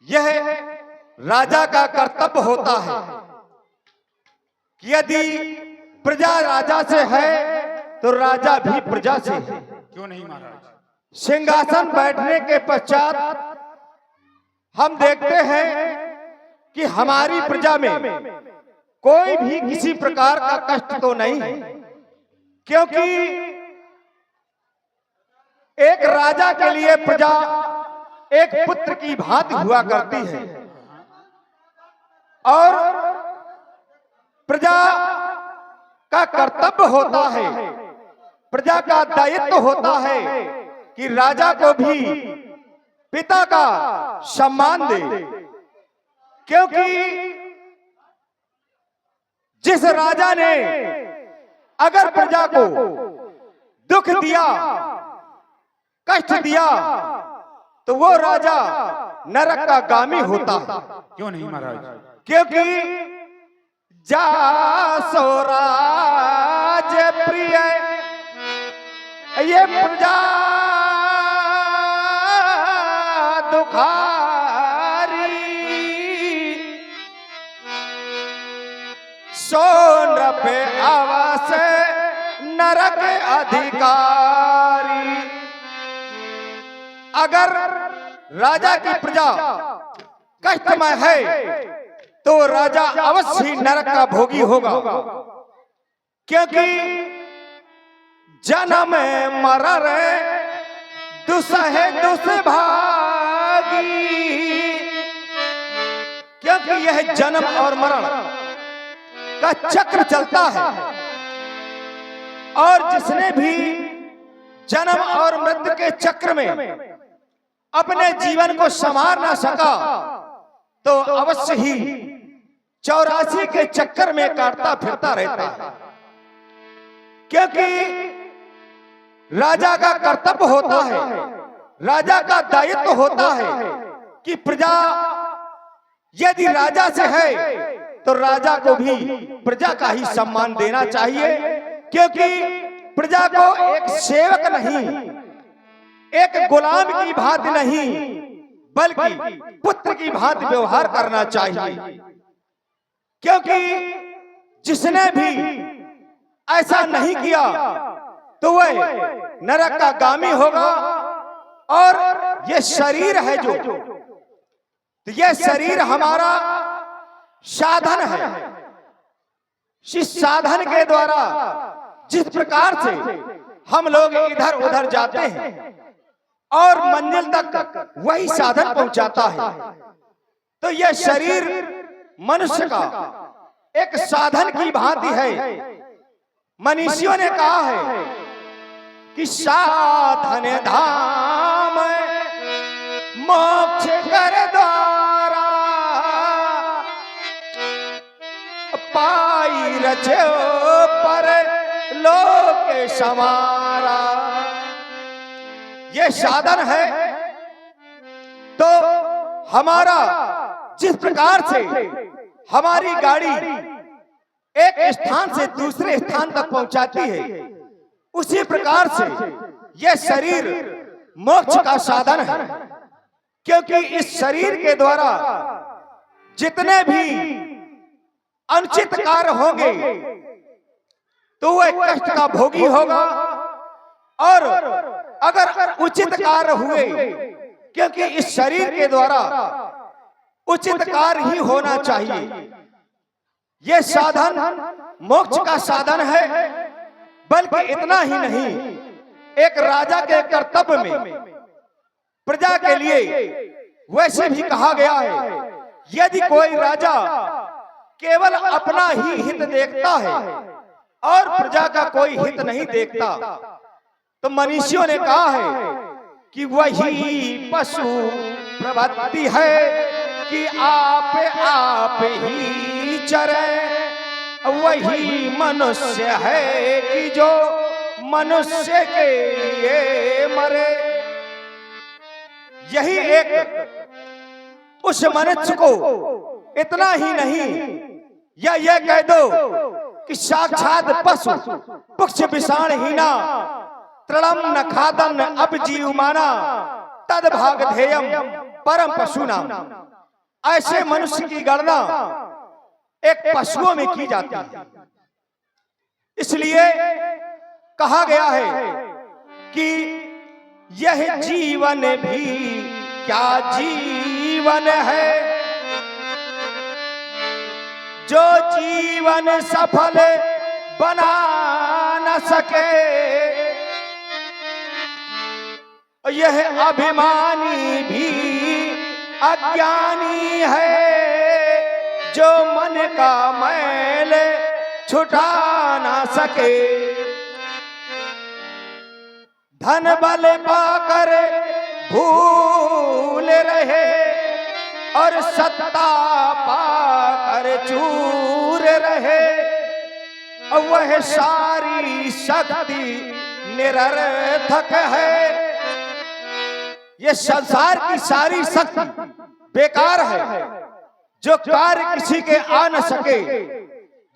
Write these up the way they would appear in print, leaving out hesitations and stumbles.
यह राजा का कर्तव्य होता है कि यदि प्रजा राजा से है तो राजा भी प्रजा से है। क्यों नहीं महाराज? सिंहासन बैठने के पश्चात हम देखते हैं कि हमारी प्रजा में कोई भी किसी प्रकार का कष्ट तो नहीं, क्योंकि एक राजा के लिए प्रजा एक पुत्र की भांति हुआ करती है और प्रजा का कर्तव्य होता है, प्रजा का दायित्व होता है कि राजा को भी पिता का सम्मान दे, क्योंकि जिस राजा ने अगर प्रजा को दुख दिया, कष्ट दिया, तो वो राजा नरक का गामी होता है। क्यों नहीं महाराज? क्योंकि जासो राज प्रिय ये प्रजा दुखारी, सोन पे आवास नरक अधिकारी। अगर राजा की प्रजा कष्टमय है तो राजा अवश्य ही नरक का भोगी होगा, क्योंकि जन्म मरण दुसहे दुष्भागी, क्योंकि यह जन्म और मरण का चक्र चलता है और जिसने भी जन्म और मृत्यु के चक्र में अपने जीवन को संवार ना सका तो अवश्य ही 84 के चक्कर में काटता फिरता रहता है। क्योंकि राजा का कर्तव्य होता है, राजा का दायित्व होता है कि प्रजा यदि राजा से है तो राजा को भी प्रजा का ही सम्मान देना चाहिए, क्योंकि प्रजा को एक सेवक नहीं, एक गुलाम की भांति नहीं, बल्कि पुत्र की भांति व्यवहार करना चाहिए। क्योंकि जिसने भी ऐसा नहीं किया तो वह नरक का गामी होगा। और ये शरीर है जो, तो यह शरीर हमारा साधन है। इस साधन के द्वारा जिस प्रकार से हम लोग इधर उधर जाते हैं और मंजिल तक वही साधन पहुंचाता है, तो यह शरीर मनुष्य का एक साधन की भांति है। मनीषियों ने कहा है कि साधन धाम मोक्ष कर द्वारा, पाई रचो पर लोक समारा। ये साधन है तो हमारा जिस प्रकार से हमारी गाड़ी एक स्थान से दूसरे स्थान तक पहुंचाती है, उसी प्रकार से यह शरीर मोक्ष का साधन है। क्योंकि इस शरीर के द्वारा जितने भी अनुचित कार्य होंगे तो वह कष्ट का भोगी होगा, और अगर उचित कार्य हुए, क्योंकि इस शरीर के द्वारा उचित कार्य ही होना चाहिए। यह साधन मोक्ष का साधन है। बल्कि इतना ही नहीं, एक राजा के कर्तव्य में प्रजा के लिए वैसे भी कहा गया है, यदि कोई राजा केवल अपना ही हित देखता है और प्रजा का कोई हित नहीं देखता, तो मनीषियों ने कहा है कि वही पशु प्रवृत्ति है कि आप ही चरे, वही मनुष्य है कि जो मनुष्य के लिए मरे। यही एक उस मनुष्य को इतना ही नहीं, या यह कह दो कि साक्षात पशु पुक्ष विषाण हीना तृणम न खादन अब जीव माना तद भाग ध्येयम परम पशु नाम। ऐसे मनुष्य की गणना एक पशुओं में की जाती है। इसलिए कहा गया है कि यह जीवन भी क्या जीवन है, जो जीवन सफल बना न सके, यह अभिमानी भी अज्ञानी है, जो मन का मैल छुटा ना सके। धन बल पाकर भूल रहे और सत्ता पाकर चूर रहे, वह सारी शक्ति निरर्थक है। ये संसार की सारी शक्ति बेकार है। जो कार्य किसी के आ न सके,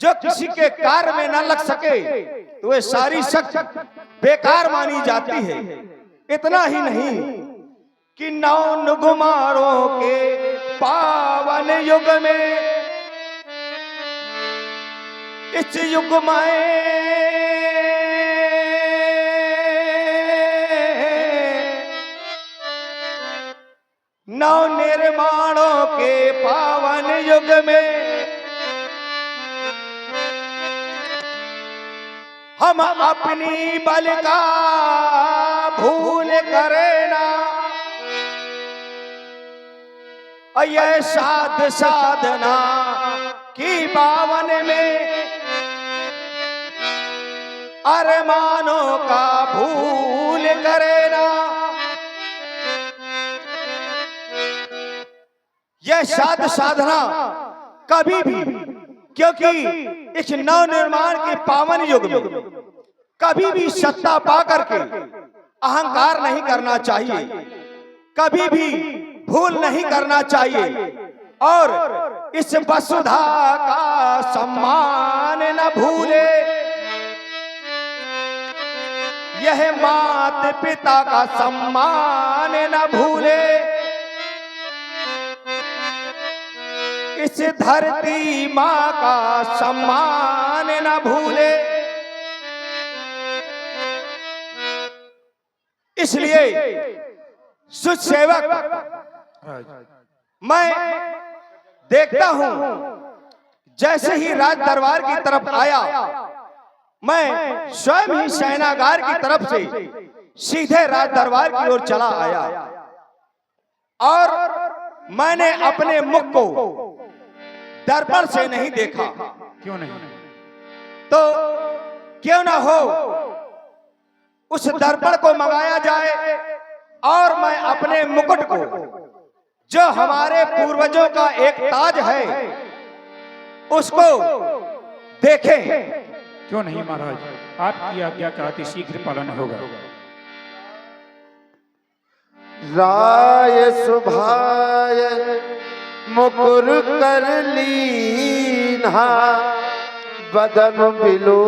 जो किसी के कार्य में न लग सके, तो वह सारी शक्ति बेकार मानी जाती है। इतना ही नहीं कि नौ नुगमारों के पावन युग में, इस युग में नव निर्माणों के पावन युग में हम अपनी बल का भूल करें ना, यह साधना की पावन में अरमानों का भूल करें ना। यह साधना कभी भी, क्योंकि इस नव निर्माण के पावन युग में कभी भी सत्ता पाकर के अहंकार नहीं करना चाहिए, कभी भी भूल नहीं करना चाहिए, और इस वसुधा का सम्मान न भूले। यह मात पिता का सम्मान न भूले, इस धरती माँ का सम्मान न भूले। इसलिए सुसेवक मैं देखता हूं, जैसे ही राज दरबार की तरफ आया, मैं स्वयं ही सेनागार की तरफ से सीधे राज दरबार की ओर चला आया, और मैंने अपने मुख को दर्पण से नहीं देखा। क्यों नहीं? तो क्यों ना हो उस दर्पण को मंगाया जाए और मैं अपने मुकुट को, जो हमारे पूर्वजों का एक ताज है, उसको देखें। क्यों नहीं महाराज, आपकी आज्ञा का अति शीघ्र पालन होगा। राय सुभाय मुकुर कर लीन्हा, बदन बिलो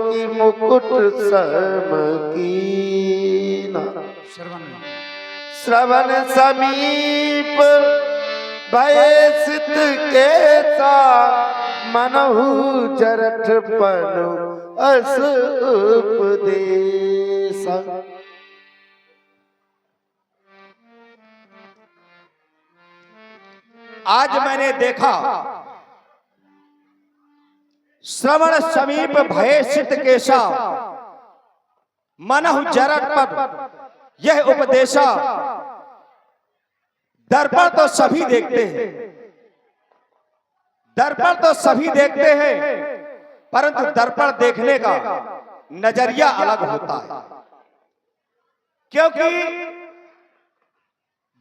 की मुकुट सम कीना। श्रवण समीप भय सित केसा, मनहु जरठ पनु अस उपदेसा। आज मैंने देखा, श्रवण समीप भय सित केसा, मनहु जरठ पनु, यह उपदेशा। दर्पण तो सभी देखते हैं, दर्पण तो सभी देखते हैं, परंतु दर्पण देखने का नजरिया अलग होता है, क्योंकि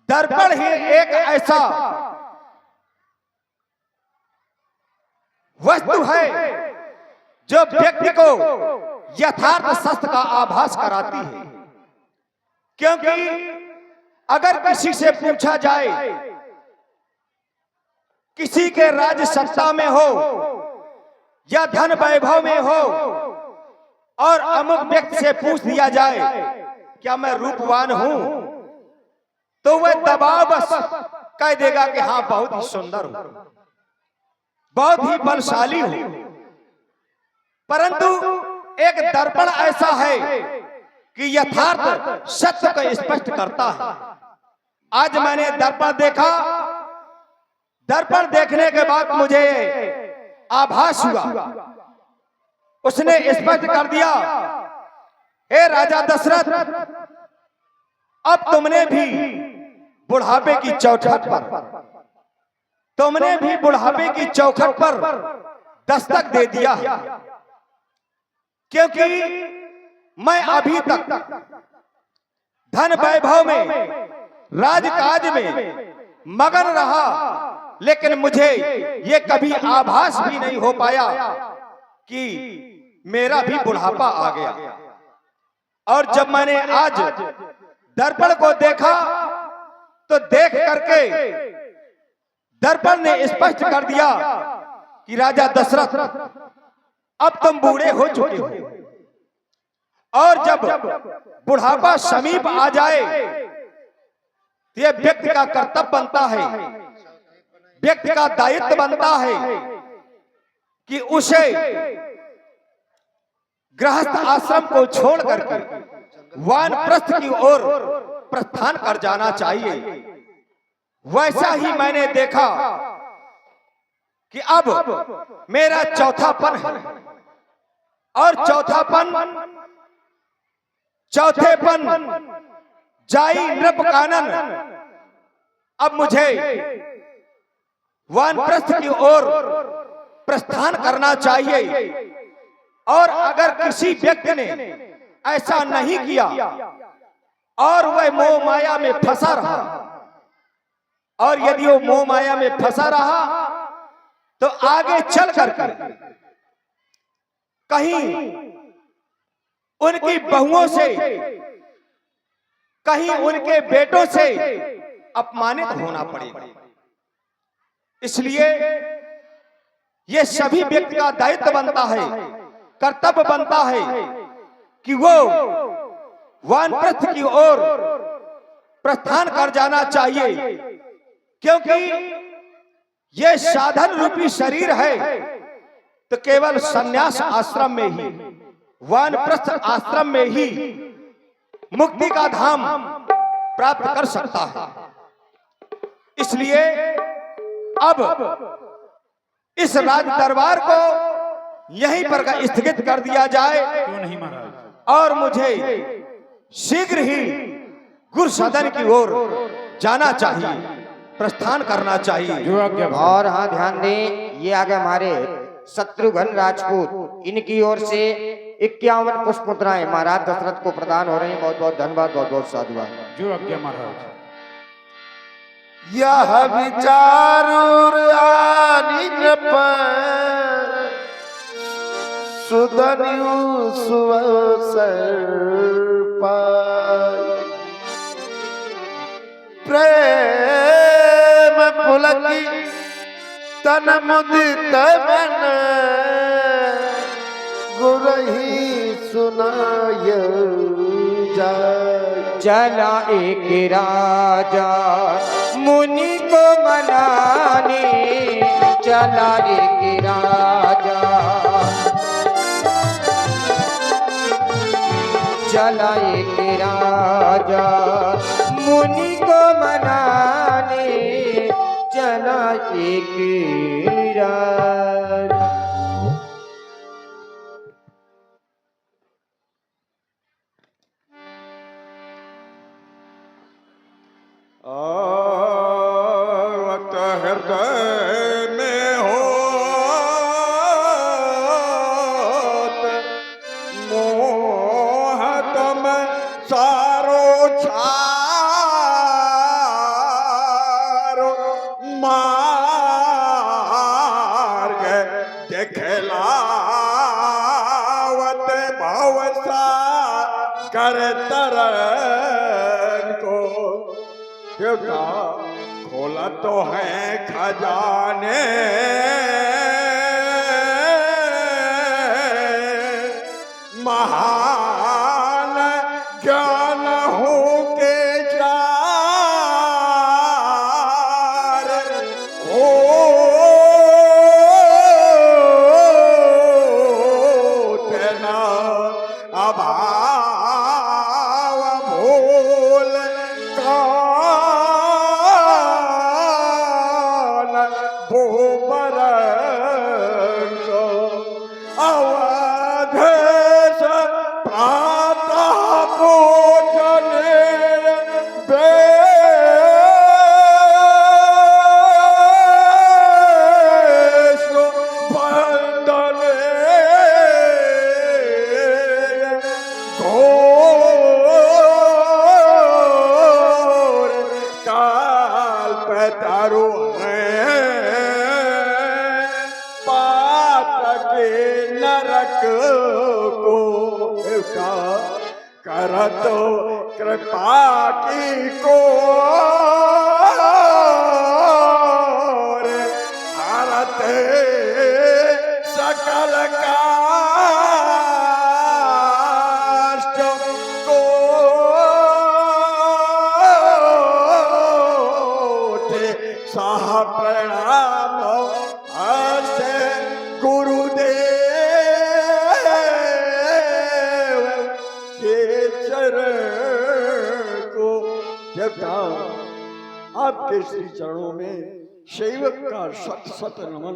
दर्पण ही एक ऐसा वस्तु है जो व्यक्ति को यथार्थ सत्य का आभास कराती है। क्योंकि अगर किसी से पूछा जाए, किसी के राज सत्ता में हो या धन वैभव में हो, और अमुक व्यक्ति से पूछ दिया जाए क्या मैं रूपवान हूं, तो वह दबाव बस कह देगा कि हाँ बहुत ही सुंदर हो, बहुत ही बलशाली हो। परंतु एक दर्पण ऐसा है कि यथार्थ सत्य को स्पष्ट करता है। आज मैंने दर्पण देखा, दर्पण देखने के बाद मुझे आभास हुआ, उसने स्पष्ट कर दिया, हे राजा दशरथ, अब तुमने भी बुढ़ापे की चौखट पर, तुमने भी बुढ़ापे की चौखट पर दस्तक दे दिया है। क्योंकि मैं अभी तक धन वैभव में, राजकाज में मगन रहा, लेकिन मुझे ये कभी आभास भी नहीं हो पाया कि मेरा भी बुढ़ापा आ गया। और जब मैंने आज दर्पण को देखा तो देख करके दर्पण ने स्पष्ट कर दिया कि राजा दशरथ, अब तुम बूढ़े हो चुके हो, और जब बुढ़ापा समीप आ जाए तो यह व्यक्ति का कर्तव्य बनता है, व्यक्ति का दायित्व बनता है कि उसे गृहस्थ आश्रम को छोड़ करके वानप्रस्थ की ओर प्रस्थान कर जाना चाहिए। वैसा ही मैंने देखा कि अब मेरा चौथापन है, और चौथेपन जाई नृप कानन, अब मुझे वानप्रस्थ की ओर प्रस्थान करना चाहिए। और अगर किसी व्यक्ति ने ऐसा नहीं किया और वह मोह माया में फंसा रहा, और यदि वो मोह माया में फंसा रहा तो आगे चल करके कहीं उनकी बहुओं से, कहीं उनके बेटों से अपमानित होना पड़ेगा। इसलिए ये सभी व्यक्ति का दायित्व बनता है, कर्तव्य बनता है कि वो वानप्रस्थ की ओर प्रस्थान कर जाना चाहिए। क्योंकि ये साधन रूपी शरीर है तो केवल संन्यास आश्रम में ही, वानप्रस्थ आश्रम में ही मुक्ति का धाम प्राप्त कर सकता है। इसलिए अब इस राज दरबार को यहीं पर स्थगित कर दिया जाए। क्यों नहीं महाराज? और मुझे शीघ्र ही गुरु सदन की ओर जाना चाहिए, प्रस्थान करना चाहिए। जो आज्ञा भाई। और हाँ ध्यान दें, ये आगे हमारे शत्रुघ्न राजपूत, इनकी ओर से 51 पुष्प मुद्राएं महाराज दशरथ को प्रदान हो रही हैं। बहुत बहुत धन्यवाद, बहुत बहुत साधुवाद। जो आज्ञा महाराज। यह विचार आनी सुधन्यु सुअवसर पाई, प्रेम पुलकी तन मुदित मन, गुरही सुनाय जाय। चला एक राजा मुनि को मनाने, चला एक राजा, चला एक राजा मुनि को मनाने, चला एक राजा। आवत हृदय में होत मोह तुम सारो छारो, मार्ग दिखलावत भवसा कर तरन को। देवता खोला तो है खजाने, महान ज्ञान हो के जाने, पैतारो है पातके नरक को कर तो कृपा की को भारत सकल काष्ट को साह प्रणाम अस्य गुरुदेव के चरण को। देवता आपके श्री चरणों में सेवक का सत सत नमन।